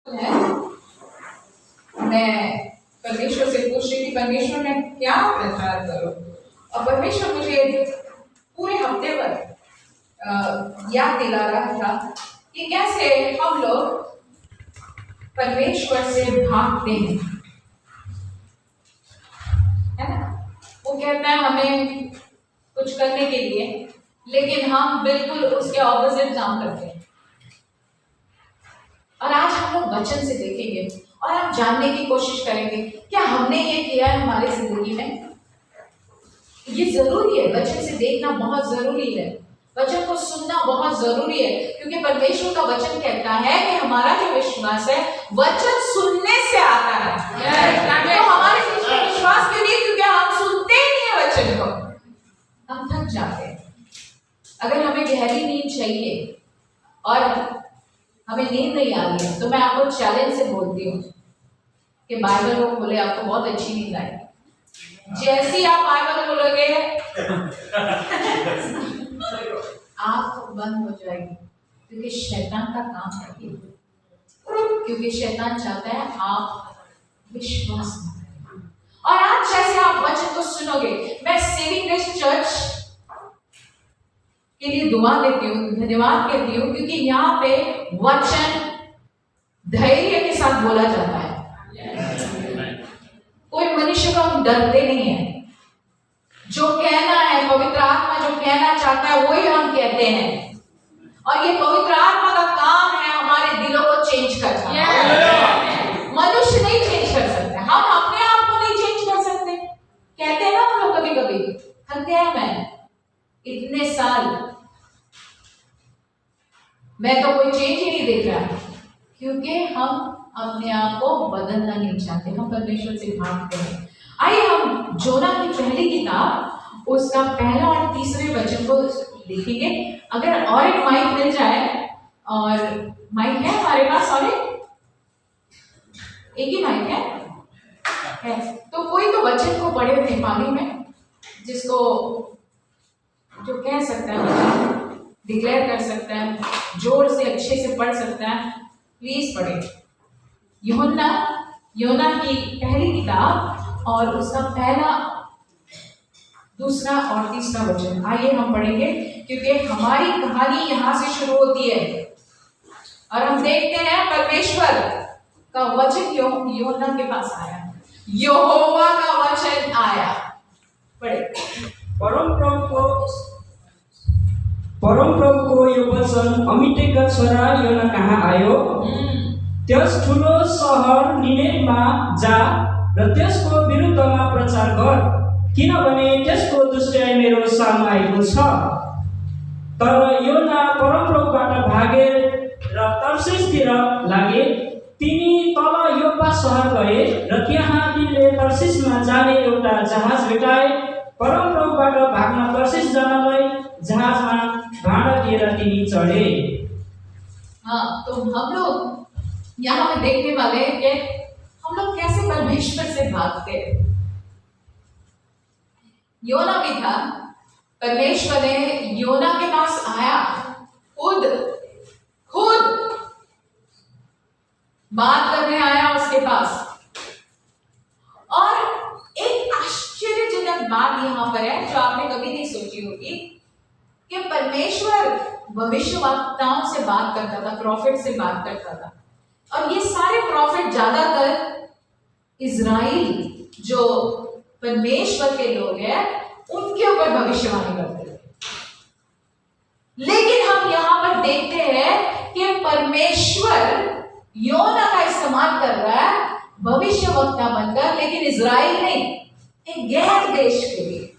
है। मैं परमेश्वर से पूछ रही थी, परमेश्वर मैं क्या प्रचार करूं? और परमेश्वर मुझे पूरे हफ्ते भर याद दिला रहा था कि कैसे हम लोग परमेश्वर से भागते हैं, है ना। वो कहता है हमें कुछ करने के लिए, लेकिन हम बिल्कुल उसके ऑपोजिट काम करते हैं। और आज हम लोग वचन से देखेंगे और हम जानने की कोशिश करेंगे क्या हमने ये किया है हमारी जिंदगी में। ये जरूरी है, वचन से देखना बहुत जरूरी है, वचन को सुनना बहुत जरूरी है, क्योंकि परमेश्वर का वचन कहता है कि हमारा जो विश्वास है वचन सुनने से आता है। तो हमारे विश्वास क्यों नहीं? क्योंकि हम सुनते ही नहीं है वचन को, हम थक जाते हैं। अगर हमें गहरी नींद चाहिए और हमें नींद नहीं आ रही है, तो मैं आपको चैलेंज से बोलती हूँ कि बाइबल को खोले, आपको बहुत अच्छी नींद आएगी। जैसी आप बाइबल खोलोगे आँख बंद हो जाएगी, क्योंकि शैतान का काम है ये। क्योंकि शैतान चाहता है आप विश्वास न करें। और आज जैसे आप वचन को सुनोगे, मैं सेविंग ग्रेस चर्च के लिए दुआ देती हूँ, धन्यवाद कहती हूँ, क्योंकि यहाँ पे वचन धैर्य के साथ बोला जाता है। कोई मनुष्य को हम डरते नहीं है। जो कहना है, पवित्र आत्मा जो कहना चाहता है वही हम कहते हैं। और ये पवित्र आत्मा का काम है हमारे दिलों को चेंज करना। मनुष्य नहीं चेंज कर सकते, हम अपने आप को नहीं चेंज कर सकते। कहते हैं ना हम लोग कभी कभी, थक गया मैं इतने साल, मैं तो कोई चेंज ही नहीं देख रहा, क्योंकि हम अपने आप को बदलना नहीं चाहते, हम परमेश्वर से भागते हैं। आइए हम जोना की पहली किताब उसका पहला और तीसरे वचन को देखेंगे। अगर और एक माइक मिल जाए, और माइक है हमारे पास, और एक ही माइक है तो कोई तो वचन को पढ़े नेपाली में, जिसको जो कह सकता है, डिक्लेयर कर सकता है, जोर से अच्छे से पढ़ सकता है, प्लीज पढ़े। योना की पहली किताब और उसका पहला, दूसरा और तीसरा वचन आइए हम पढ़ेंगे, क्योंकि हमारी कहानी यहाँ से शुरू होती है और हम देखते हैं परमेश्वर का वचन योना के पास आया, यहोवा का वचन आया। पढ़े। परम प्रभु को यो वचन अमितेका छोरा योना कहाँ आयो। त्यस ठुलो सहर निनेवेमा जा र त्यसको विरुद्धमा प्रचार गर, किनभने त्यसको दुष्टाइ मेरो सामु आएको छ। तर योना परमप्रभुबाट भागेर र तर्सिसतिर लागे। तिनी तल योप्पा सहर गए र त्यहाँ तिनले तर्सिसमा जाने एउटा जहाज भेटाए। परमप्रभुबाट भाग्न तर्सिस जानलाई जहाजमा भाँडा लिएर तिनी चढे। हाँ, तो हम लोग यहाँ पे देखने वाले हैं कि हम लोग कैसे परमेश्वर से भागते हैं। योना भी था, परमेश्वर ने योना के पास आया, खुद बात करने आया उसके पास। और एक आश्चर्यजनक बात यहाँ पर है जो आपने कभी नहीं सोची होगी, कि परमेश्वर भविष्यवक्ताओं से बात करता था, प्रॉफिट से बात करता था। और ये सारे प्रॉफिट ज्यादातर इजराइल जो परमेश्वर के लोग हैं उनके ऊपर भविष्यवाणी करते थे। लेकिन हम यहाँ पर देखते हैं कि परमेश्वर योना का इस्तेमाल कर रहा है भविष्यवक्ता बनकर, लेकिन इजराइल नहीं, एक गैर देश के लिए,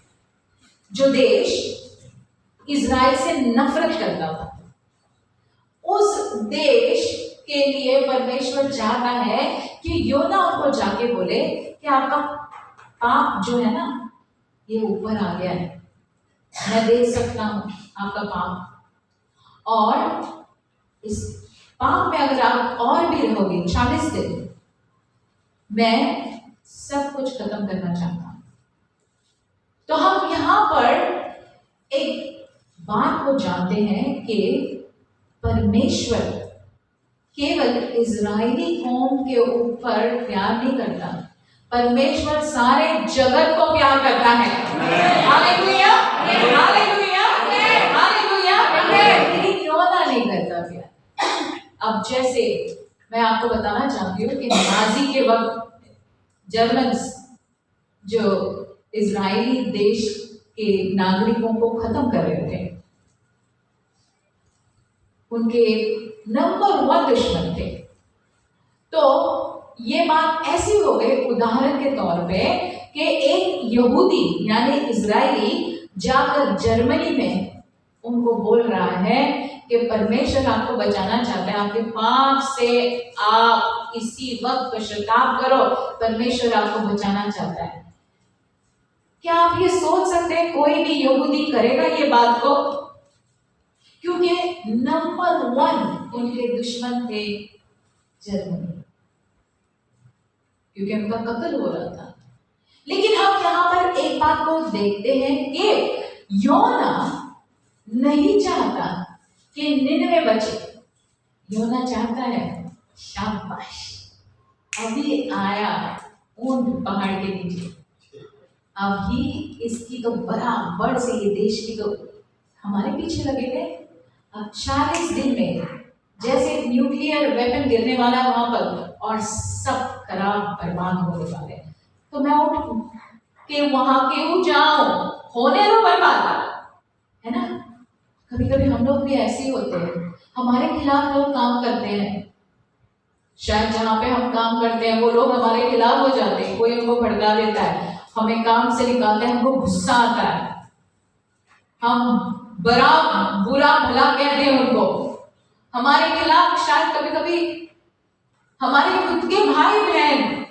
जो देश इजराइल से नफरत करता था, उस देश के लिए परमेश्वर चाहता है कि योना उनको जाके बोले कि आपका पाप जो है ना ये ऊपर आ गया है, मैं देख सकता हूं आपका पाप, और इस पाप में अगर आप और भी रहोगे 40 दिन, मैं सब कुछ खत्म करना चाहता हूं। तो हम यहां पर एक बात को जानते हैं कि परमेश्वर केवल इजरायली कौम के ऊपर प्यार नहीं करता, परमेश्वर सारे जगत को प्यार करता है। Hallelujah, hallelujah, hallelujah. लेकिन योना नहीं करता प्यार। अब जैसे मैं आपको बताना चाहती हूँ कि नाजी के वक्त जर्मन्स जो इजरायली देश के नागरिकों को खत्म कर रहे थे, उनके नंबर 1 दुश्मन थे। तो ये बात ऐसी हो गई, उदाहरण के तौर पे, कि एक यहूदी यानी इजरायली जाकर जर्मनी में उनको बोल रहा है कि परमेश्वर आपको बचाना चाहता है, आपके पाप से आप इसी वक्त पश्चाताप करो, परमेश्वर आपको बचाना चाहता है। क्या आप ये सोच सकते हैं कोई भी यहूदी करेगा ये बात को? क्योंकि नंबर 1 उनके दुश्मन थे जर्मनी, क्योंकि उनका कत्ल हो रहा था। लेकिन हम यहाँ पर एक बात को देखते हैं कि योना नहीं चाहता कि निनवे बचे। योना चाहता है शाबाश, अभी आया ऊंट पहाड़ के नीचे, अभी इसकी तो बराबर से ये देश की तो हमारे पीछे लगे थे। अब 40 दिन में जैसे न्यूक्लियर वेपन गिरने वाला है वहां पर और सब खराब बर्बाद होने वाले, तो मैं उठ के वहां क्यों जाऊं, होने दो बर्बाद, है ना। कभी कभी हम लोग भी ऐसे ही होते हैं, हमारे खिलाफ लोग काम करते हैं, शायद जहाँ पे हम काम करते हैं वो लोग हमारे खिलाफ हो जाते हैं, कोई हमको भड़का देता है, हमें काम से निकालते हैं, हमको गुस्सा आता है, हम बुरा भला कहते हैं उनको, हमारे खिलाफ शायद कभी कभी हमारे खुद के भाई बहन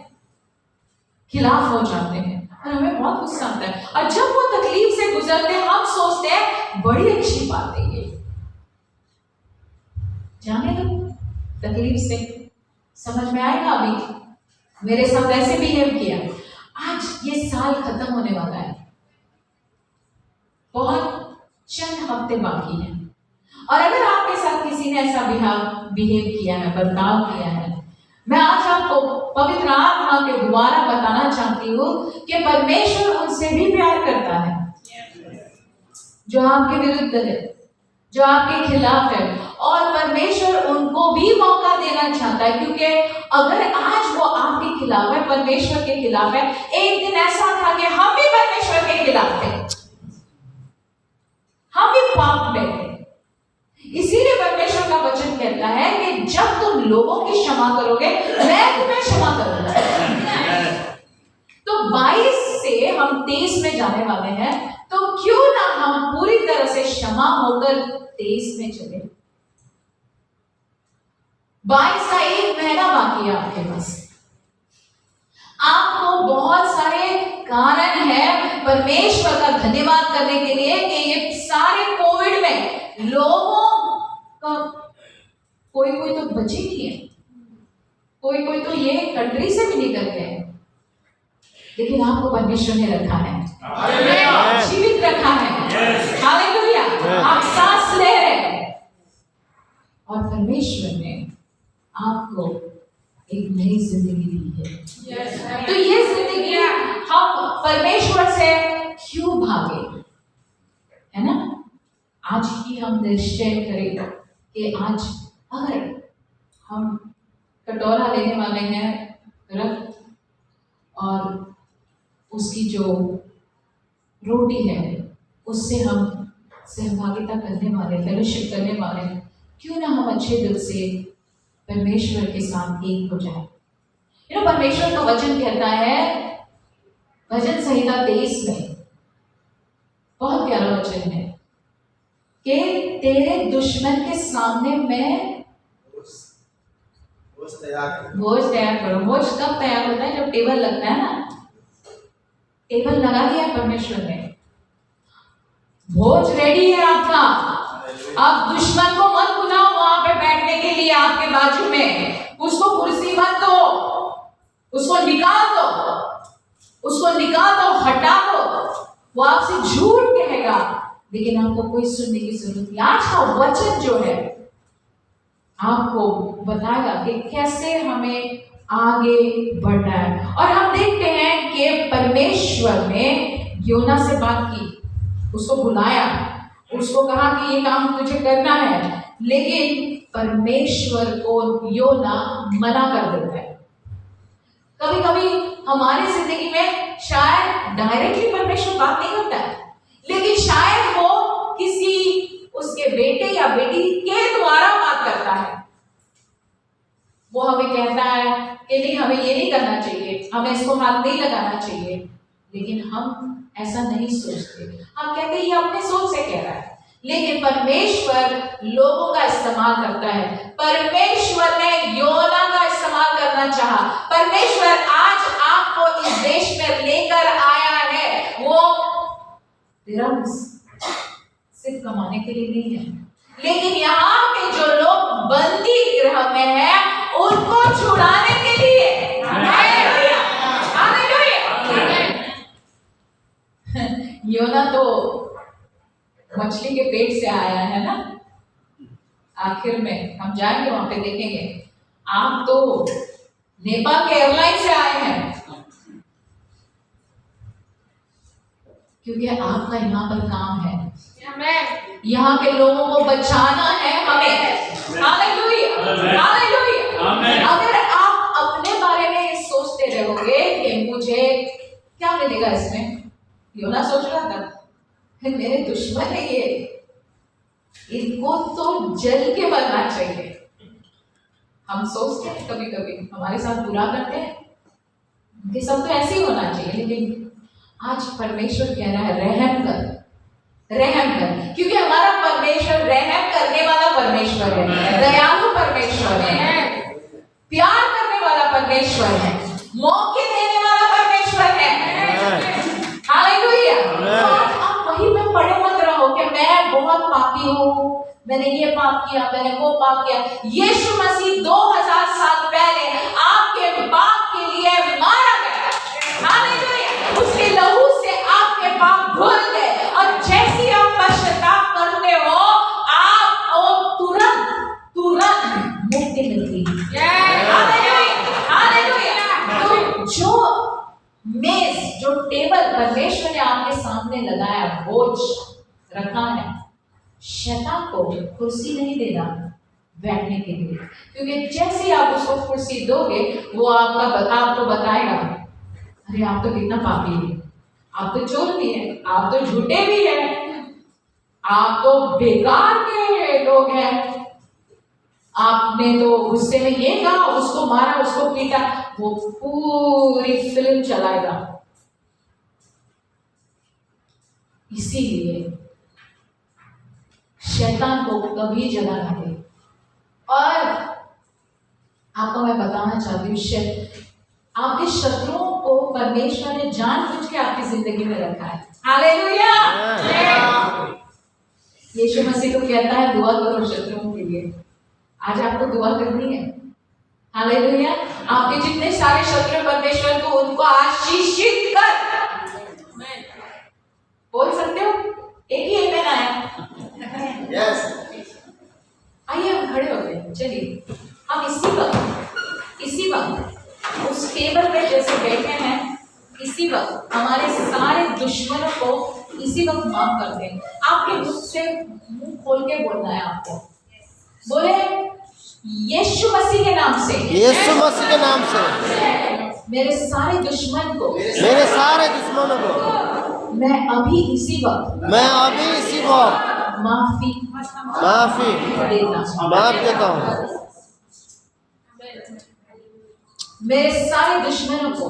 खिलाफ हो जाते हैं और हमें बहुत गुस्सा आता है। और जब वो तकलीफ से गुजरते हैं हम सोचते हैं बड़ी अच्छी बात है ये, जाने दो तकलीफ से, समझ में आएगा। अभी मेरे साथ ऐसे बिहेव किया, आज ये साल खत्म होने वाला है, बहुत चंद हफ्ते बाकी हैं, और अगर आपके साथ किसी ने ऐसा बिहेव किया है, बर्ताव किया है, मैं आज आपको पवित्र आत्मा के द्वारा बताना चाहती हूँ कि परमेश्वर उनसे भी प्यार करता है जो आपके विरुद्ध है, जो आपके खिलाफ है, और परमेश्वर उनको भी मौका देना चाहता है, क्योंकि अगर आज वो आपके खिलाफ है, परमेश्वर के खिलाफ है, एक दिन ऐसा था कि हम भी परमेश्वर के खिलाफ थे, हम भी पाप में थे। इसीलिए परमेश्वर का वचन कहता है कि जब तुम लोगों की क्षमा करोगे मैं तुम्हें क्षमा करूंगा। तो 22 से हम 23 में जाने वाले हैं, तो क्यों ना हम पूरी तरह से क्षमा होकर 23 में चले। 22 का 1 महीना बाकी है आपके पास, आपको बहुत सारे कारण है परमेश्वर का धन्यवाद करने के लिए कि ये सारे कोविड में लोगों का कोई तो बचे नहीं है, कोई तो ये कंट्री से भी निकल गए, लेकिन आपको परमेश्वर ने रखा है, जीवित रखा है। हालेलुया, आप सांस ले रहे हैं और परमेश्वर ने आपको एक नई जिंदगी दी है। तो ये जिंदगी हम परमेश्वर से क्यों भागे, है ना। आज ही हम निश्चय करें कि आज अगर हम कटोरा लेने वाले हैं रक्त और उसकी जो रोटी है उससे हम सहभागिता करने वाले, फेलोशिप करने वाले, क्यों ना हम अच्छे दिल से परमेश्वर के साथ एक हो जाए। परमेश्वर का वचन कहता है भजन संहिता 23 में, बहुत प्यारा वचन है कि तेरे दुश्मन के सामने मैं भोज तैयार करो। भोज कब तैयार होता है? जब टेबल लगता है ना, टेबल लगा दिया परमेश्वर ने, भोज रेडी है आपका। अब दुश्मन को मत बुलाओ वहां पे बैठने के लिए आपके बाजू में, उसको कुर्सी मत दो, उसको निकाल दो, हटा दो। वो आपसे झूठ कहेगा लेकिन आपको कोई सुनने की जरूरत नहीं। आज का वचन जो है आपको बताएगा कि कैसे हमें आगे बढ़ना है। और हम देखते हैं कि परमेश्वर ने योना से बात की, उसको बुलाया, उसको कहा कि ये काम तुझे करना है, लेकिन परमेश्वर को योना मना कर देता है। कभी कभी हमारी जिंदगी में शायद डायरेक्टली परमेश्वर बात नहीं करता है, लेकिन शायद वो किसी उसके बेटे या बेटी के द्वारा बात करता है। वो हमें कहता है कि नहीं, हमें ये नहीं करना चाहिए, हमें इसको हाथ नहीं लगाना चाहिए, लेकिन हम ऐसा नहीं सोचते। हम कहते हैं ये अपने सोच से कह रहा है, लेकिन परमेश्वर लोगों का इस्तेमाल करता है। परमेश्वर ने योना का इस्तेमाल करना चाहा। परमेश्वर आज आपको इस देश में लेकर आया है, वो दिरहम्स सिर्फ कमाने के लिए नहीं है, लेकिन यहाँ के जो लोग बंदी गृह में हैं उनको छुड़ाने के लिए। योना तो मछली के पेट से आया है ना, आखिर में हम जाएंगे वहां पे देखेंगे। आप तो नेपाल के एयरलाइन से आए हैं, क्योंकि आपका यहाँ पर काम है, यहाँ के लोगों को बचाना है हमें। Hallelujah, hallelujah. अगर आप अपने बारे में सोचते रहोगे कि मुझे क्या मिलेगा इसमें, योना सोच रहा था मेरे दुश्मन है ये, इनको तो जल के मरना चाहिए। हम सोचते हैं कभी कभी हमारे साथ बुरा करते हैं कि सब तो ऐसे ही होना चाहिए, लेकिन आज परमेश्वर कह रहा है रहम कर, रहम कर, क्योंकि हमारा परमेश्वर रहम करने वाला परमेश्वर है, दयालु परमेश्वर है, प्यार करने वाला परमेश्वर है, मौके देने वाला परमेश्वर है। हालेलुया। आप वही में पड़े मत रहो कि मैं बहुत पापी हूँ, मैंने ये पाप किया, मैंने वो पाप किया। यीशु मसीह 2000 साल पहले आपके पाप के लिए मारा गया। हालेलुया। उसके लहू से आपके पाप धुल गए, और जैसे आप पश्चाताप करते हो आपको तुरंत तुरंत मुक्ति मिलती है। Hallelujah, hallelujah. तो जो मेज, जो टेबल परमेश्वर ने आपके सामने लगाया, बोझ रखा है, शैतान को कुर्सी नहीं देना बैठने के लिए, क्योंकि जैसे आप उसको कुर्सी दोगे वो आपको बताएगा अरे आप तो कितना पापी है, आप तो चोर भी है, आप तो झूठे भी है, आप तो बेकार के लोग हैं, आपने तो गुस्से में ये कहा, उसको मारा, उसको पीटा। वो पूरी फिल्म चलाएगा। इसीलिए शैतान को कभी जगह ना दे। और आपको मैं बताना चाहती हूँ, आपके शत्रुओं को परमेश्वर ने जानबूझ के आपकी जिंदगी में रखा है। हालेलुया। यीशु मसीह तो कहता है दुआ करो शत्रुओं के लिए। आज आपको दुआ करनी है। हालेलुया। आपके जितने सारे शत्रु परमेश्वर को उनको आशीषित कर। बोल सकते हो? एक ही आमेन आया। यस। आइए हम खड़े हो गए। चलिए हम इसी वक्त उस टेबल पे जैसे बैठे हैं, इसी वक्त हमारे सारे दुश्मनों को इसी वक्त माफ कर दें। आपके मुख से मुंह खोल के बोलना है आपको। बोले यीशु मसीह के नाम से, यीशु मसीह के नाम से मेरे सारे दुश्मन को, मेरे सारे दुश्मनों को मैं अभी इसी वक्त माफी माफ देता हूँ। मेरे सारे दुश्मनों को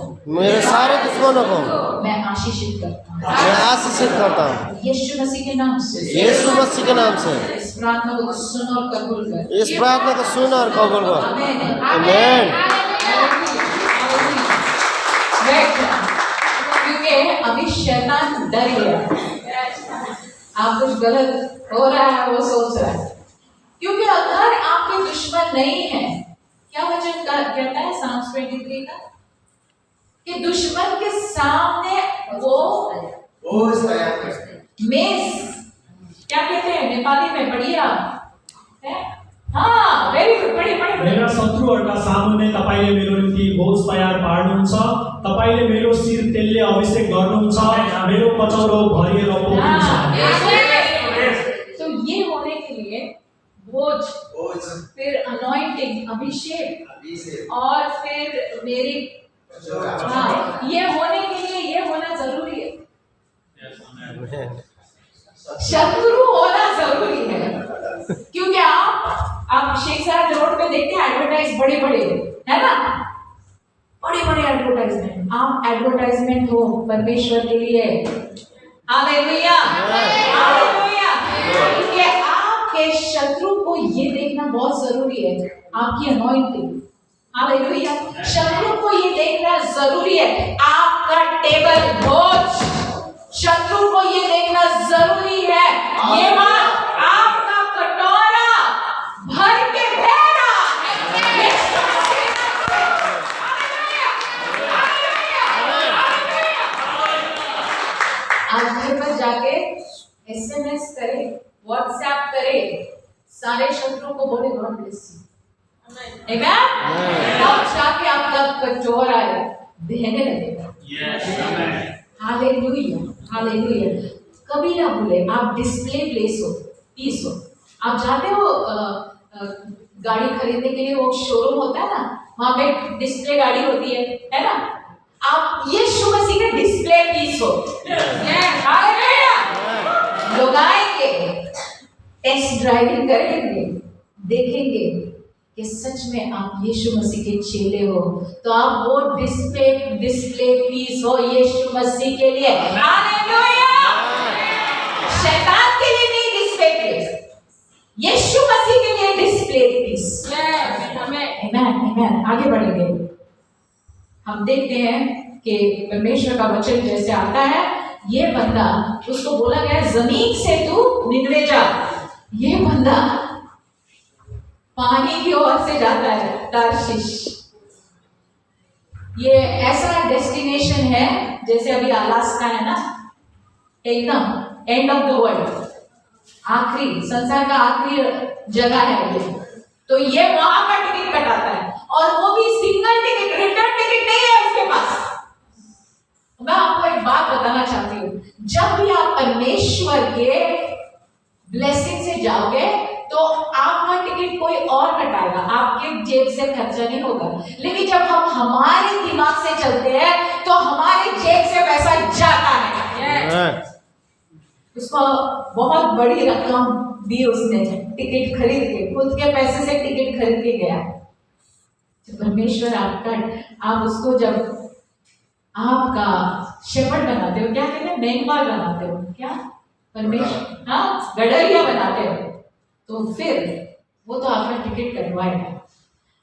मैं आशीषित करता हूँ यीशु मसीह के नाम से। इस प्रार्थना को सुन और कबूल कर। आमीन। क्योंकि अभी शैतान डर गया, आप कुछ गलत हो रहा है वो सोच रहा है। क्योंकि अगर आपके दुश्मन नहीं है, क्या वचन कहता है Psalms 23 का, कि दुश्मन के सामने वो मेज, क्या कहते हैं नेपाली में, बढ़िया है हाँ, वेरी गुड, बड़ी बड़ी मेरा शत्रुहरूका सामुन्ने तपाईले मेरो निम्ति भोज तयार पार्नुहुन्छ, तपाईले मेरो शिर तेलले अभिषेक गर्नुहुन्छ, मेरो पचौरो भरिएर पोख्नुहुन्छ। तो ये होने के लिए भोज, फिर अनॉइंटिंग, अभिषेक, और फिर मेरी, हाँ, ये होने के लिए ये होना जरूरी है। शत्रु होना जरूरी है, क्योंकि आप शेख साहब रोड पे देखते हैं एडवर्टाइज बड़े बड़े, है ना, बड़े बड़े एडवर्टाइजमेंट। आप एडवर्टाइजमेंट हो परमेश्वर के लिए। Hallelujah, hallelujah. क्योंकि आपके शत्रु को ये देखना बहुत जरूरी है, आपकी अनॉइंटिंग। हालेलुया, शत्रु को ये देखना जरूरी है, आपका टेबल भोज। शत्रु को ये देखना जरूरी है, ये बात आपका कटोरा भर के दे रहा है। यीशु मसीह का हालेलुया, हालेलुया, हालेलुया। आज घर पर जाके SMS करे, WhatsApp करे, सारे शत्रु को बोले गॉड ब्लेस यू। आमेन। तब जाके आपका कटोरा बहने लगेगा। Hallelujah, hallelujah. कभी ना भूले, आप डिस्प्ले पीस हो। आप जाते हो गाड़ी खरीदने के लिए, वो शोरूम होता है ना, वहां पे डिस्प्ले गाड़ी होती है ना। आप यीशु मसीह के डिस्प्ले पीस हो। हालेलुया। लोग आएंगे, टेस्ट ड्राइविंग करेंगे, देखेंगे कि सच में आप यीशु मसीह के चेले हो, तो आप वो डिस्प्ले पीस हो यीशु मसीह के लिए। हालेलुया। शैतान के लिए नहीं डिस्प्ले पीस, यीशु मसीह के लिए डिस्प्ले पीस। आमेन, आमेन। आगे बढ़ेंगे, हम देखते हैं कि परमेश्वर का वचन जैसे आता है, ये बंदा, उसको बोला गया जमीन से तू निकले जा। ये बंदा पानी की ओर से जाता है, तार्शिश। ये ऐसा डेस्टिनेशन है जैसे अभी अलास्का है ना, एकदम एंड ऑफ द वर्ल्ड, आखिरी, संसार का आखिरी जगह है ये। तो ये वहां का टिकट कटाता है, और वो भी सिंगल टिकट, रिटर्न टिकट नहीं है उसके पास। मैं आपको एक बात बताना चाहती हूँ, जब भी आप परमेश्वर के ब्लेसिंग से जाओगे तो आपका टिकट कोई और कटाएगा, आपके जेब से खर्चा नहीं होगा। लेकिन जब हम हमारे दिमाग से चलते हैं तो हमारे जेब से पैसा जाता है। उसको बहुत बड़ी रकम दी उसने, टिकट खरीद के, खुद के पैसे से टिकट खरीद के गया। तो परमेश्वर आपका, आप उसको जब आपका शेपर्ड बनाते हो, क्या कहते हैं, मेंढपाल बनाते हो, क्या परमेश्वर, हाँ, गडरिया बनाते हो, तो फिर वो तो आपका टिकट कटवाएगा,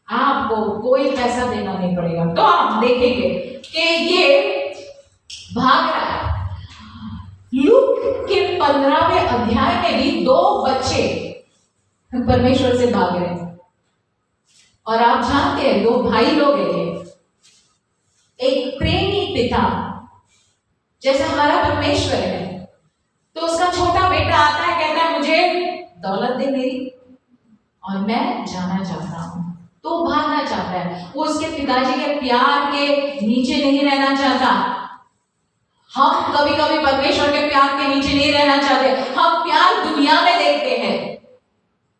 आपको कोई पैसा देना नहीं पड़ेगा। तो आप देखेंगे कि ये भाग रहा है। लूक के 15वें अध्याय में भी 2 बच्चे परमेश्वर से भाग रहे हैं, और आप जानते हैं 2 भाई लोग हैं। एक प्रेमी पिता जैसे हमारा परमेश्वर है, तो उसका छोटा बेटा आता है, कहता है मुझे दौलत दे मेरी, और मैं जाना चाहता हूं। तो भागना चाहता है, वो उसके पिताजी के प्यार के नीचे नहीं रहना चाहता। हम कभी कभी परमेश्वर के प्यार के नीचे नहीं रहना चाहते, हम प्यार दुनिया में देखते हैं।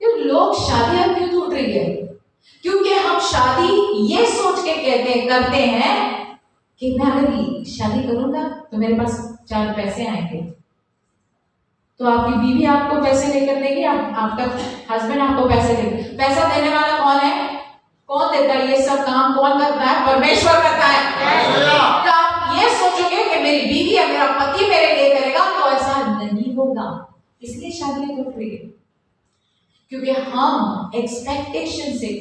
तो लोग शादियां क्यों टूट रही है? क्योंकि हम शादी ये सोच के करते हैं कि मैं अगर शादी करूंगा तो मेरे पास 4 पैसे आएंगे, तो आपकी बीवी आपको पैसे लेकर देगी, आपका हस्बैंड आपको पैसे देगी। पैसा देने वाला कौन है? कौन देता है? ये सब काम कौन करता है? परमेश्वर करता है। तो आप ये सोचोगे कि मेरी बीवी या मेरा पति मेरे लिए करेगा, तो ऐसा नहीं होगा। इसलिए शादी टूट रही है, क्योंकि हम एक्सपेक्टेशन से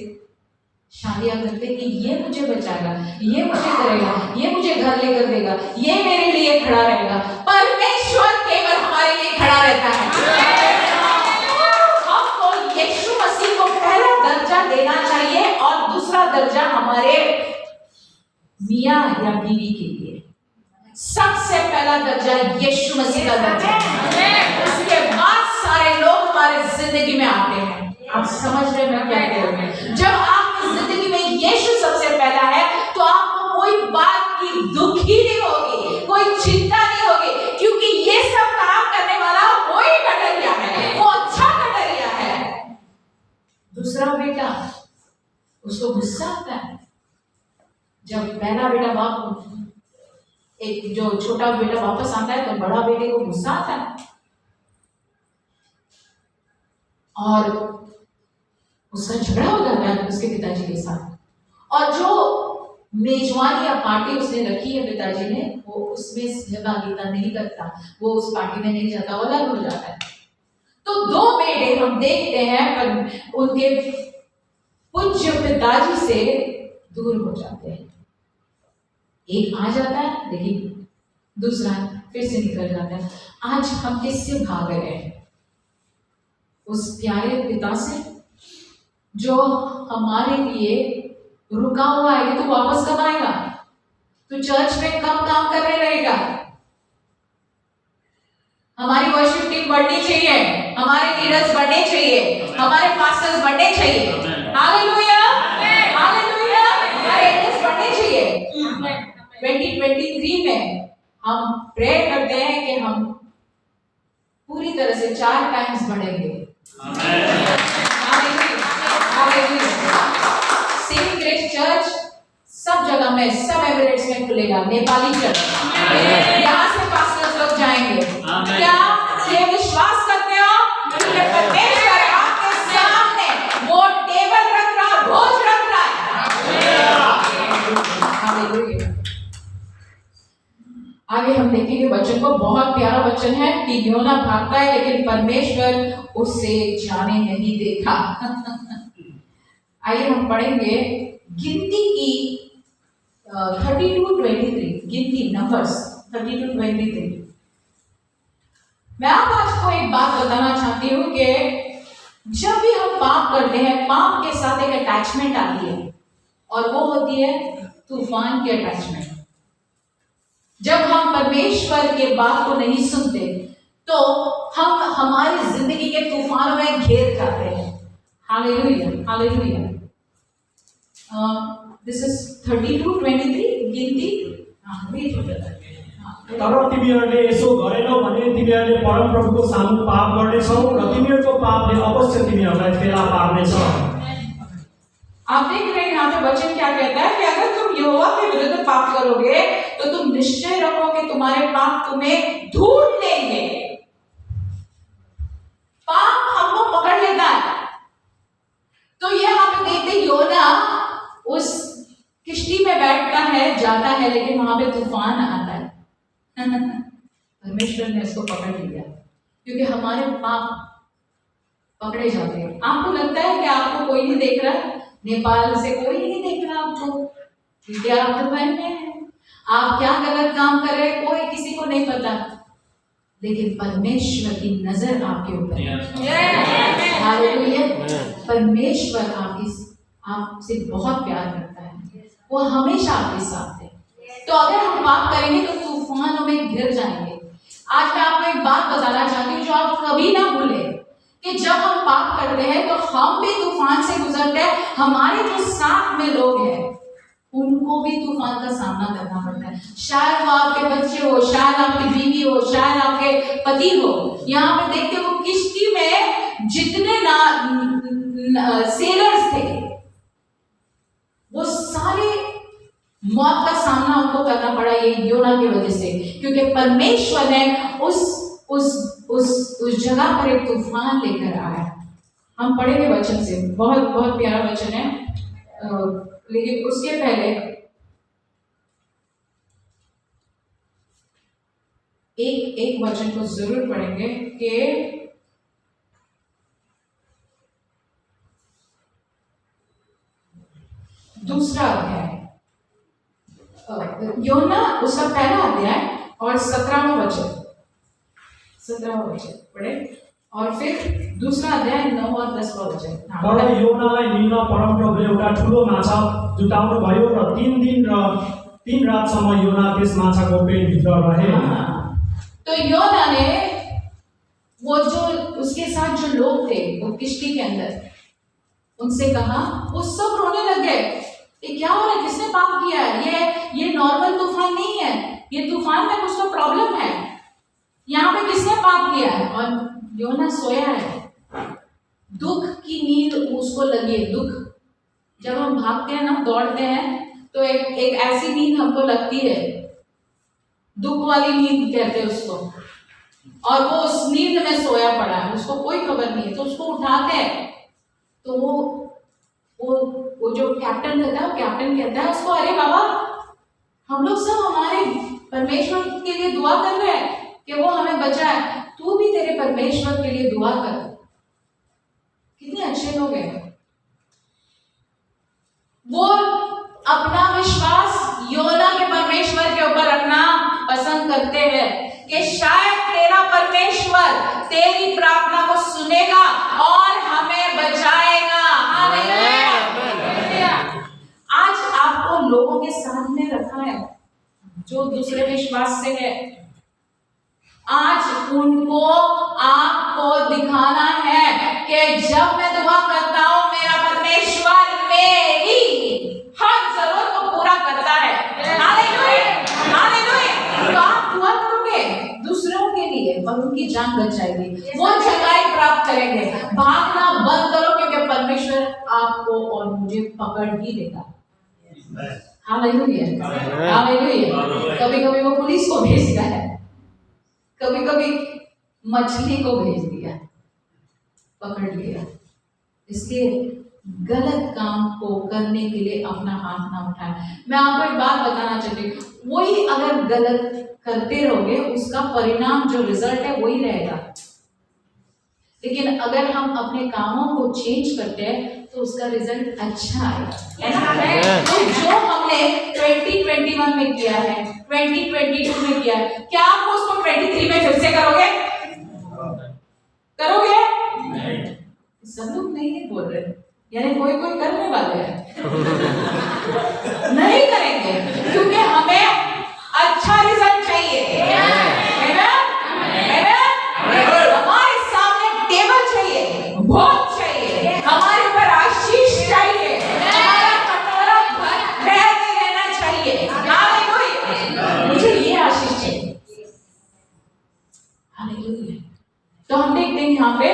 शादियां करते कि ये मुझे बचाएगा, ये मुझे करेगा, ये मुझे घर लेकर देगा, ये मेरे लिए खड़ा रहेगा। परमेश्वर केवल हमारे लिए खड़ा रहता है। हमको यीशु मसीह को पहला दर्जा देना चाहिए, और दूसरा दर्जा हमारे मियां या बीवी के लिए। सबसे पहला दर्जा यीशु मसीह का दर्जा है, उसके बाद सारे लोग हमारे जिंदगी में आते हैं। आप समझ रहे हैं मैं क्या कह रही हूं? जब आपकी जिंदगी में यीशु सबसे पहला है तो आपको कोई बात की दुख ही नहीं होगी, कोई चिंता नहीं होगी, क्योंकि ये सब काम करने वाला वही कटरिया है, वो अच्छा कटरिया है। दूसरा बेटा, उसको गुस्सा आता है जब पहला बेटा बाप एक जो छोटा बेटा वापस आता है तो बड़ा बेटे को गुस्सा आता है और उसका झगड़ा हो जाता है उसके पिताजी के साथ। और जो मेजबानी या पार्टी उसने रखी है पिताजी ने, वो उसमें सहभागिता नहीं करता, वो उस पार्टी में नहीं जाता, वो अलग हो जाता है। तो दो बेटे हम देखते हैं पर उनके पूज्य पिताजी से दूर हो जाते हैं। एक आ जाता है लेकिन दूसरा फिर से निकल जाता है। आज हम किससे भाग रहे हैं? उस प्यारे पिता से जो हमारे लिए रुका हुआ है कि तू वापस कब आएगा, तू चर्च में कब काम करने रहेगा। हमारी वर्शिप टीम बढ़नी चाहिए, हमारे लीडर्स बढ़ने चाहिए, हमारे पास्टर्स बढ़ने चाहिए। हालेलुया, हालेलुया, हमारे एल्डर्स बढ़ने चाहिए। 2023 में हम प्रे करते हैं कि हम पूरी तरह से 4 टाइम्स बढ़ेंगे। सेविंग ग्रेस चर्च सब जगह में, सब एमिरेट्स में खुलेगा, नेपाली चर्च, यहाँ से पास्टर्स लोग जाएंगे। क्या ये विश्वास करते हो कि परमेश्वर आपके सामने वो टेबल रख रहा, भोज रख रहा है? आगे हम देखेंगे वचन को, बहुत प्यारा वचन है कि योना भागता है लेकिन परमेश्वर उसे जाने नहीं देखा। आइए हम पढ़ेंगे गिनती की 32-23, गिनती नंबर्स 32-23। मैं आपको आज को एक बात बताना चाहती हूँ कि जब भी हम पाप करते हैं, पाप के साथ एक अटैचमेंट आती है और वो होती है तूफान की अटैचमेंट। जब हम परमेश्वर के बात को नहीं सुनते तो हम हमारी जिंदगी के तूफानों में घिर जाते हैं। Hallelujah, hallelujah. दिस इज 32-23 गिनती। तर तिमीहरूले यसो गरेनौ भने तिमीहरूले परमप्रभुको सामु पाप गर्नेछौ र तिमीहरूको पापले अवश्य तिमीहरूलाई फेला पार्नेछ। आप देख रहे हैं यहाँ पे वचन क्या कहता है कि अगर तुम यहोवा के विरुद्ध पाप करोगे तो तुम निश्चय रखो कि तुम्हारे पाप तुम्हें ढूंढ लेंगे। पाप हमको पकड़ लेता है। तो ये हम देखते योना उस किश्ती में बैठता है, जाता है, लेकिन वहां पे तूफान आता है। परमेश्वर ने उसको पकड़ लिया क्योंकि हमारे पाप पकड़े जाते हैं। आपको लगता है कि आपको कोई नहीं देख रहा, नेपाल से कोई नहीं देख रहा आपको, क्योंकि आप तो बहन में हैं। आप क्या गलत काम कर रहे हैं कोई किसी को नहीं पता, लेकिन परमेश्वर की नजर आपके ऊपर है। हालेलुया। परमेश्वर आपसे बहुत प्यार करता है, वो हमेशा आपके साथ है। तो अगर हम पाप करेंगे तो तूफानों में घिर जाएंगे। आज मैं आपको एक बात बताना चाहती हूँ जो आप कभी ना भूलें कि जब हम पाप करते हैं तो हम भी तूफान से गुजरते हैं। हमारे जो साथ में लोग हैं उनको भी तूफान का सामना करना पड़ता है। शायद वो आपके बच्चे हो, शायद आपकी बीवी हो, शायद आपके पति हो। यहाँ पे देखते हो किश्ती में जितने सेलर्स थे वो सारे मौत का सामना उनको करना पड़ा ये योना की वजह से, क्योंकि परमेश्वर ने उस जगह पर एक तूफान लेकर आया। हम पढ़ेंगे वचन से, बहुत बहुत प्यारा वचन है, लेकिन उसके पहले एक वचन को जरूर पढ़ेंगे कि दूसरा अध्याय, योना उसका पहला अध्याय और 17वां वचन पढ़े, और फिर दूसरा अध्याय 9 और 10वां वचन। तर योनालाई लिन परमप्रभुले एउटा ठुलो माछा जुटाउनु भयो र 3 दिन र 3 रातसम्म योना त्यस माछाको पेटभित्र रहे। तो योना ने वो जो उसके साथ जो लोग थे वो किश्ती के अंदर, उनसे कहा, वो सब रोने लग गए, ये क्या हो रहा है, किसने पाप किया है, ये नॉर्मल तूफान नहीं है, ये तूफान में कुछ तो प्रॉब्लम है, यहाँ पे किसने पाप किया है। और योना सोया है, दुख की नींद उसको लगी है। दुख, जब हम भागते हैं ना, दौड़ते हैं, तो एक ऐसी नींद हमको लगती है, दुख वाली नींद कहते हैं उसको, और वो उस नींद में सोया पड़ा है, उसको कोई खबर नहीं है। तो उसको उठाते हैं, तो वो जो कैप्टन रहता है, वो कैप्टन कहता है उसको, अरे बाबा, हम लोग सब हमारे परमेश्वर के लिए दुआ कर रहे हैं कि वो हमें बचाए, तू भी तेरे परमेश्वर के लिए दुआ कर। कितने अच्छे लोग हैं। वो अपना विश्वास योना के परमेश्वर के ऊपर रखना पसंद करते हैं कि शायद तेरा परमेश्वर तेरी प्रार्थना को सुनेगा और हमें बचाएगा। हालेलुया। आज आपको लोगों के सामने रखा है जो दूसरे विश्वास से है। आज उनको आपको दिखाना है कि जब मैं दुआ करता हूं, मेरा परमेश्वर मेरी हर जरूरत को पूरा करता है। Hallelujah, hallelujah. तो आप दुआ करोगे दूसरों के लिए और उनकी जान बचाएगी, वो जगह प्राप्त करेंगे। भागना बंद करो, क्योंकि परमेश्वर आपको और मुझे पकड़ ही लेगा। Hallelujah, hallelujah. कभी कभी वो पुलिस को भेजता है, कभी कभी मछली को भेज दिया, पकड़ लिया। इसलिए गलत काम को करने के लिए अपना हाथ ना उठाए। मैं आपको एक बात बताना चाहती हूँ, वही अगर गलत करते रहोगे, उसका परिणाम जो रिजल्ट है वही रहेगा। लेकिन अगर हम अपने कामों को चेंज करते हैं तो उसका रिजल्ट अच्छा आएगा। तो जो हमने 2021 में किया है, 2022 में किया है, क्या आप उसको 23 में फिर से करोगे? करोगे? सब लोग नहीं बोल रहे, यानी कोई करने वाले हैं। नहीं करेंगे, क्योंकि हमें अच्छा रिजल्ट चाहिए। हमारे सामने टेबल चाहिए, भोज चाहिए, हमारे ऊपर आशीष चाहिए, हमारा कटोरा भरते रहना चाहिए। हालेलुया, मुझे ये आशीष चाहिए। हालेलुया। तो हम देखते हैं यहाँ पे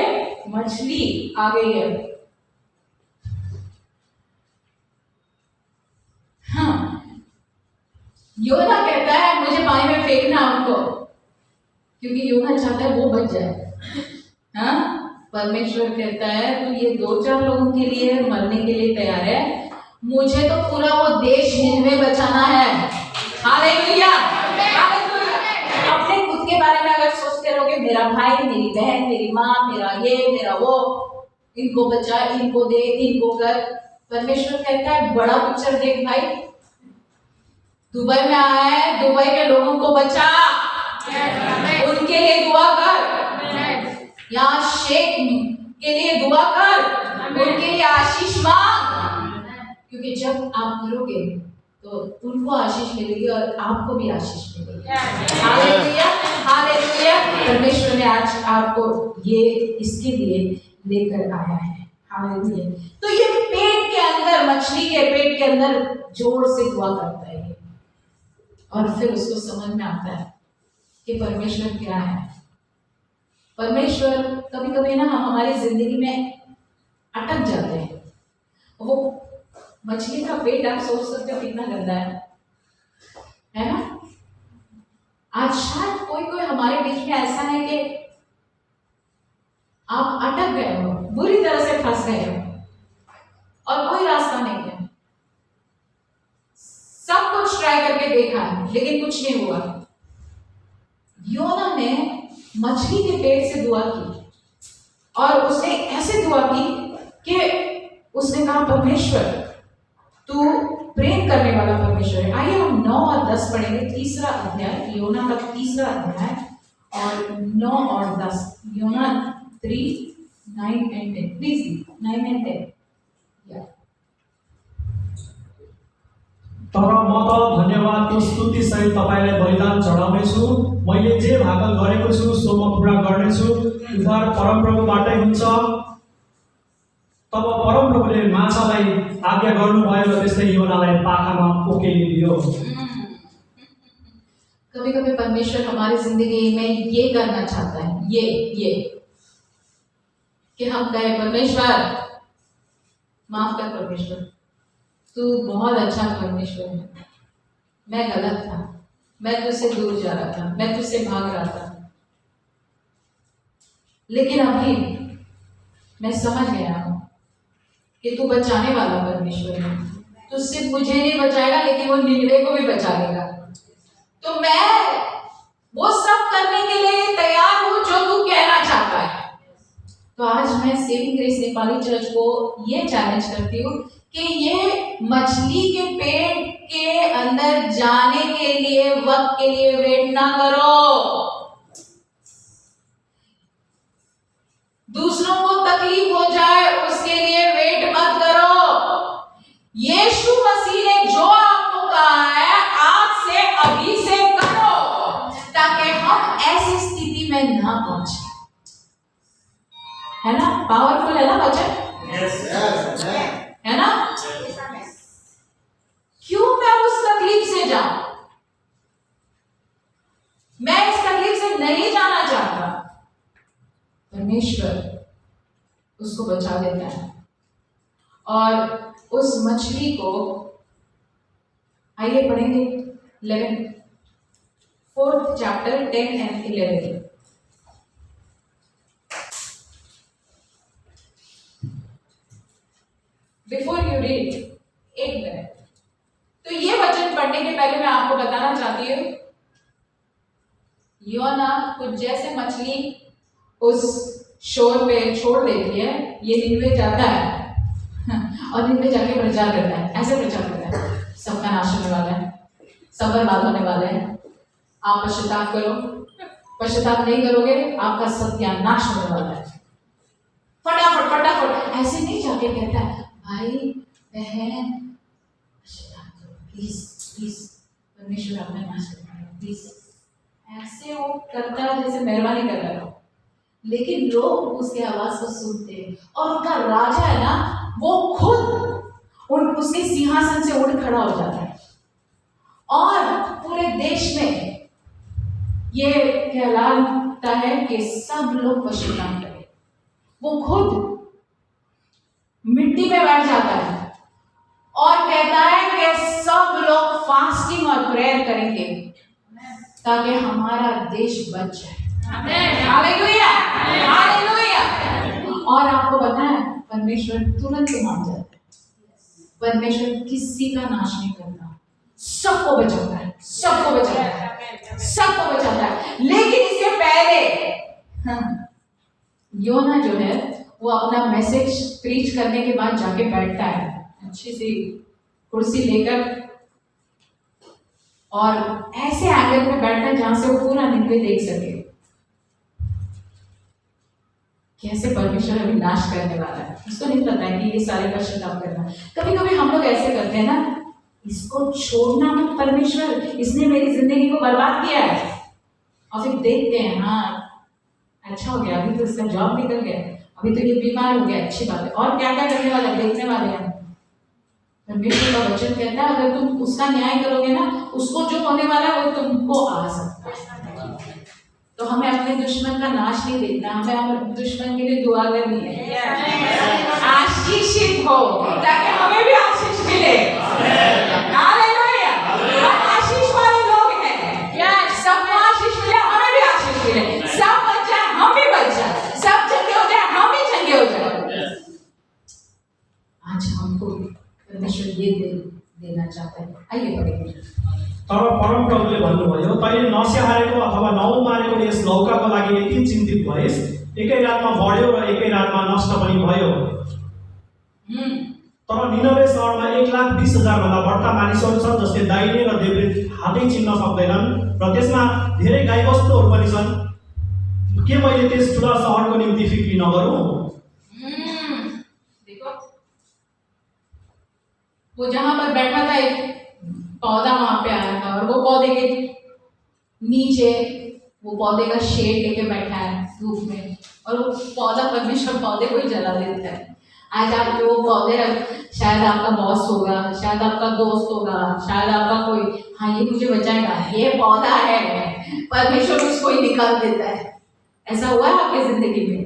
मछली आ गई है। हाँ, योना कहता है मुझे पानी में फेंकना उनको, क्योंकि योना चाहता है वो बच जाए। हाँ, परमेश्वर कहता है तो ये 2-4 लोगों के लिए मरने के लिए तैयार है, मुझे तो पूरा वो देश निन्वे बचाना है। Hallelujah, hallelujah. अपने खुद के बारे में अगर सोचते रहोगे, मेरा भाई, मेरी बहन, मेरी माँ, मेरा ये, मेरा वो, इनको बचा, इनको दे, इनको कर। परमेश्वर कहता है बड़ा पिक्चर देख भाई, दुबई में आया है, दुबई के लोगों को बचा, उनके लिए दुआ कर। यहाँ शेख के लिए दुआ कर, उनके लिए आशीष मांग, क्योंकि जब आप करोगे तो उनको आशीष मिलेगी और आपको भी आशीष मिलेगी। Hallelujah, hallelujah. परमेश्वर ने आज आपको ये इसके लिए लेकर आया है। हालेलुया। तो ये पेट के अंदर, मछली के पेट के अंदर जोर से दुआ करता है और फिर उसको समझ में आता है कि परमेश्वर क्या है। परमेश्वर कभी कभी ना हम हमारी जिंदगी में अटक जाते हैं। वो मछली का पेट आप सोच सकते हो कितना गंदा है ना। आज शायद कोई हमारे बीच में ऐसा है कि आप अटक गए हो, बुरी तरह से फंस गए हो और कोई रास्ता नहीं है। सब कुछ ट्राई करके देखा है लेकिन कुछ नहीं हुआ। योना ने मछली के पेट से दुआ की और उसने ऐसे दुआ की कि उसने कहा परमेश्वर तू प्रेम करने वाला परमेश्वर है। आइए हम 9 और 10 पढ़ेंगे, 3रा अध्याय, योना का 3रा अध्याय और 9 और 10। योना 3, 9 and 10। Please 9 and 10। तर म त धन्यवादको स्तुति सहित तपाईलाई बलिदान चढाउनेछु। मैले जे भाकल गरेको छु सो म पूरा गर्नेछु। उद्धार परमप्रभुबाटै हुन्छ। तब परमप्रभुले माछालाई आज्ञा गर्नुभयो र त्यसले योनालाई पाखामा उकेलिदियो। कभी कभी परमेश्वर हमारी जिंदगी में ये करना चाहता है, ये कि हम कहें परमेश्वर माफ कर, परमेश्वर तू बहुत अच्छा परमेश्वर है, मैं गलत था, मैं तुझसे दूर जा रहा था, मैं तुझसे भाग रहा था, लेकिन अभी मैं समझ गया हूं कि तू बचाने वाला परमेश्वर है। तू सिर्फ मुझे नहीं बचाएगा लेकिन वो निन्वे को भी बचा लेगा। तो मैं वो सब करने के लिए तैयार हूं जो तू कहना चाहता है। तो आज मैं सेविंग ग्रेस नेपाली चर्च को ये चैलेंज करती हूँ कि ये मछली के पेट के अंदर जाने के लिए वक्त के लिए वेट ना करो। दूसरों को तकलीफ हो जाए उसके लिए वेट मत करो। यीशु मसीह ने जो आपको कहा है आज से अभी से करो, ताकि हम ऐसी स्थिति में ना पहुंचे। है ना, पावरफुल है ना वचन? है ना? क्यों मैं उस तकलीफ से जाऊं? मैं इस तकलीफ से नहीं जाना चाहता। परमेश्वर उसको बचा देता है और उस मछली को, आइए पढ़ेंगे 11 4th chapter 10 and 11। Before you read, एक मिनट। तो ये वचन पढ़ने के पहले मैं आपको बताना चाहती हूँ, योना कुछ जैसे मछली उस शोर पे छोड़ देती है, ये निन्वे जाता है और निन्वे जाके प्रचार करता है। ऐसे प्रचार करता है, सबका नाश होने वाला है, सब बर्बाद होने वाले हैं, आप पश्चाताप करो, पश्चाताप नहीं करोगे आपका सत्यानाश होने वाला है। फटाफट फटाफट ऐसे नहीं जाके कहता है भाई बहन पश्चाताप करो, प्लीज प्लीज, परमेश्वर अपना नाश करता है, प्लीज। ऐसे वो करता है जैसे मेहरबानी कर रहा हो, लेकिन लोग उसके आवाज को सुनते हैं और उनका राजा है ना, वो खुद उसके सिंहासन से उड़ खड़ा हो जाता है और पूरे देश में ये कहलाता है कि सब लोग पश्चाताप करें। वो खुद मिट्टी में बैठ जाता है और कहता है कि सब लोग फास्टिंग और प्रेयर करेंगे ताकि हमारा देश बच जाए। Hallelujah, hallelujah. और आपको पता है परमेश्वर तुरंत मान जाता है। परमेश्वर किसी का नाश नहीं करता, सबको बचाता है, सबको बचाता है, सबको बचाता है। लेकिन इसके पहले योना जो है वो अपना मैसेज प्रीच करने के बाद जाके बैठता है अच्छी सी कुर्सी लेकर और ऐसे एंगल में बैठता है जहां से वो पूरा निन्वे देख सके कैसे परमेश्वर अभी नाश करने वाला है। उसको नहीं पता है कि ये सारे पश्चाताप करना। कभी कभी हम लोग ऐसे करते हैं ना, इसको छोड़ना मत परमेश्वर, इसने मेरी जिंदगी को बर्बाद किया है, और फिर देखते हैं हाँ अच्छा हो गया, अभी तो इसका जॉब निकल गया, अभी तो ये बीमार हो गया, अच्छी बात है, और क्या क्या करने वाले देखने वाले हैं। परमेश्वर का वचन कहता है अगर तुम उसका न्याय करोगे ना, उसको जो होने वाला है वो तुमको आ सकता है। तो हमें अपने दुश्मन का नाश नहीं देखना, हमें अपने दुश्मन के लिए दुआ करनी है, आशीषित हो ताकि हमें भी आशीष मिले। हालेलुया, हम आशीष वाले लोग हैं, सबको आशीष मिले, हमें भी आशीष मिले, सब बच जाए हम भी बच जाए, सब चंगे हो जाए हम भी चंगे हो जाए। आज हमको परमेश्वर ये देना चाहता है। आइए पढ़ेंगे। तर परमप्रभुले भन्नुभयो, तैँले नस्याहारेको अथवा नौमारेको यस लौकाको लागि यति चिन्तित भएस्, एकै रातमा बढ्यो र एकै रातमा नष्ट पनि भयो। तर निनवे सहरमा 1,20,000 भन्दा बढ्ता मानिसहरू छन् जसले दाहिने र देब्रे हातै चिन्न सक्दैनन् र त्यसमा धेरै गाईबस्तुहरू पनि छन्। के मैले त्यस ठुला सहरको निम्ति फिक्री नगरौँ? देखो वो जहां पर बैठा था एक पौधा वहां पे आया था और वो पौधे के नीचे वो पौधे का शेड लेके बैठा है धूप में, और वो पौधा परमेश्वर पौधे को ही जला देता है। आज आप जो पौधे शायद आपका बॉस होगा, शायद आपका दोस्त होगा, शायद आपका कोई, हाँ ये मुझे बचाएगा, ये पौधा है, परमेश्वर उसको ही निकाल देता है। ऐसा हुआ है आपकी जिंदगी में?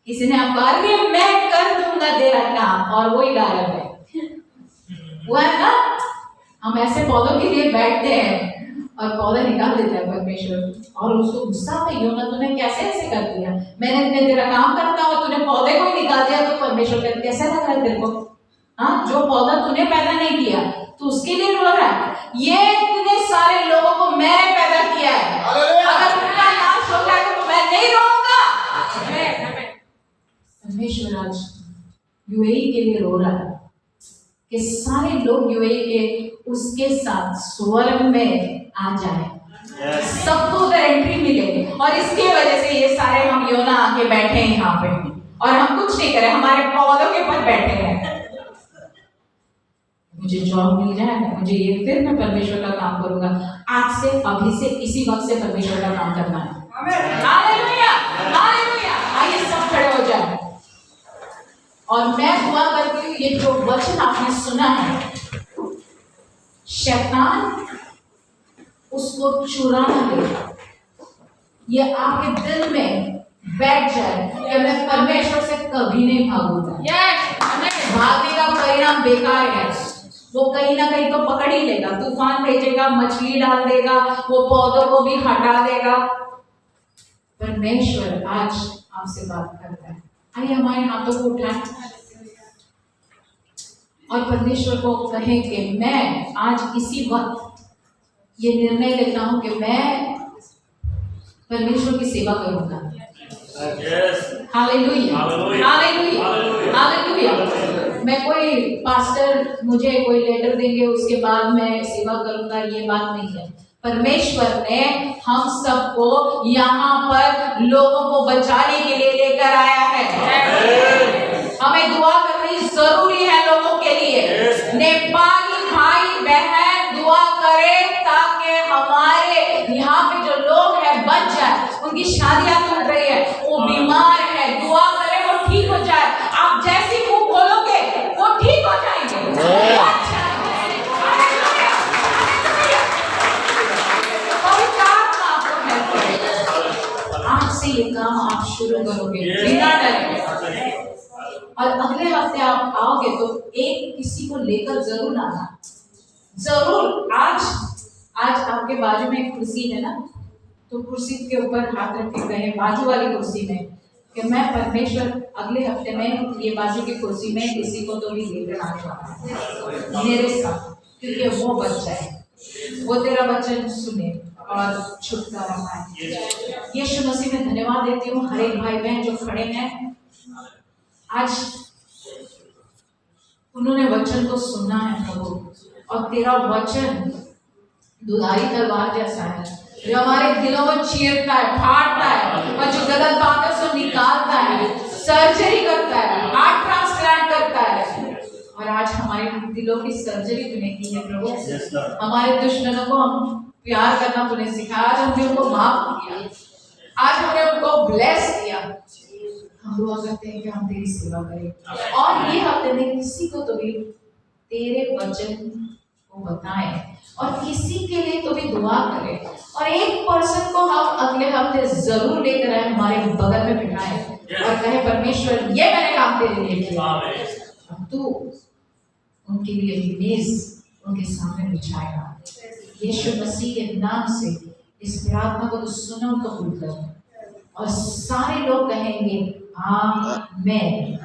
किसी ने आपको अरे मैं कर दूंगा तेरा काम और वो ही गायब है। हुआ है ना? हम ऐसे पौधों के लिए बैठते हैं और पौधा निकाल देता है परमेश्वर, और उसको गुस्सा आता है, योना तूने कैसे ऐसे कर दिया, मैंने तेरा काम करता हूँ तूने पौधे को ही निकाल दिया। तो परमेश्वर कहते कैसा लग रहा है तेरे को? हाँ, जो पौधा तूने पैदा नहीं किया तो उसके लिए रो रहा है। ये इतने सारे लोगों को मैंने पैदा किया है, अगर उनका नाश हो जाए तो मैं नहीं रहूंगा। परमेश्वर आज यूएई के लिए रो रहा है कि सारे लोग यूएई के उसके साथ स्वर्ग में आ जाए, सबको उधर एंट्री मिले। और इसकी वजह से ये सारे हम योना आके बैठे हैं यहाँ पे और हम कुछ नहीं करें, हमारे पौधों के ऊपर बैठे हैं। मुझे जॉब मिल जाए, मुझे ये, फिर मैं परमेश्वर का काम करूंगा। आज से, अभी से, इसी वक्त से परमेश्वर का काम करना है। Hallelujah, hallelujah. आइए सब खड़े हो जाए और मैं दुआ करती हूँ, ये जो वचन आपने सुना है, शैतान उसको चुरा ले, ये आपके दिल में बैठ जाए कि मैं परमेश्वर से कभी नहीं भागूंगा। भागने का परिणाम बेकार है, वो कहीं ना कहीं तो पकड़ ही लेगा, तूफान भेजेगा, मछली डाल देगा, वो पौधों को भी हटा देगा। परमेश्वर आज आपसे बात करता है। आइए हमारे हाथों को उठाएं और परमेश्वर को कहें कि मैं आज इसी वक्त ये निर्णय लेता हूं कि मैं परमेश्वर की सेवा करूंगा। Hallelujah, hallelujah, hallelujah. मैं कोई पास्टर मुझे कोई लेटर देंगे उसके बाद मैं सेवा करूंगा, ये बात नहीं है। परमेश्वर ने हम सबको यहाँ पर लोगों को बचाने के लिए लेकर आया है। हमें दुआ करनी जरूरी है लोगों के लिए। नेपाली भाई बहन दुआ करें ताकि हमारे यहाँ पे जो लोग हैं बच जाए। उनकी शादियां टूट रही है, वो बीमार है, दुआ करें वो ठीक हो जाए। आप जैसी मुंह खोलोगे वो ठीक हो जाएंगे। आज से ये काम आप शुरू करोगे बिना डरे, और अगले हफ्ते आप आओगे तो एक किसी को लेकर जरूर आना, जरूर। आज आपके बाजू में एक कुर्सी है ना, तो कुर्सी के ऊपर हाथ रख के कहें, बाजू वाली कुर्सी में, कि मैं परमेश्वर अगले हफ्ते में ये बाजू की कुर्सी में किसी को तो भी लेकर आ जाऊंगा मेरे साथ, क्योंकि वो बच्चा है, वो तेरा वचन सुने और छुटकारा पाए। यीशु मसीह में धन्यवाद देती हूँ हर एक भाई बहन जो खड़े हैं। आज उन्होंने वचन को सुना है प्रभु, और तेरा वचन दुधारी तलवार जैसा है जो हमारे दिलों को चीरता है, फाड़ता है, और जो गलत बातों से निकालता है, सर्जरी करता है, हार्ट ट्रांसप्लांट करता है। और आज हमारे दिलों की सर्जरी तूने की है प्रभु। हमारे दुश्मनों को हम प्यार करना तूने सिखाया, आज हमने उनको माफ किया, आज हमने उनको ब्लेस किया। हम दुआ करते हैं कि हम तेरी सेवा करें, और ये हफ्ते में किसी को तो भी तेरे वचन को बताएं, और किसी के लिए तो भी दुआ करें, और एक पर्सन को हम अगले हफ्ते जरूर लेकर आए, हमारे बगल में बिठाएं और कहे परमेश्वर ये मैंने काम तेरे लिए किया, अब तू उनके लिए मेज उनके सामने बिछाएगा। यीशु मसीह के नाम से इस प्रार्थना को तो सुनो, कबूल करो, और सारे लोग कहेंगे आमीन।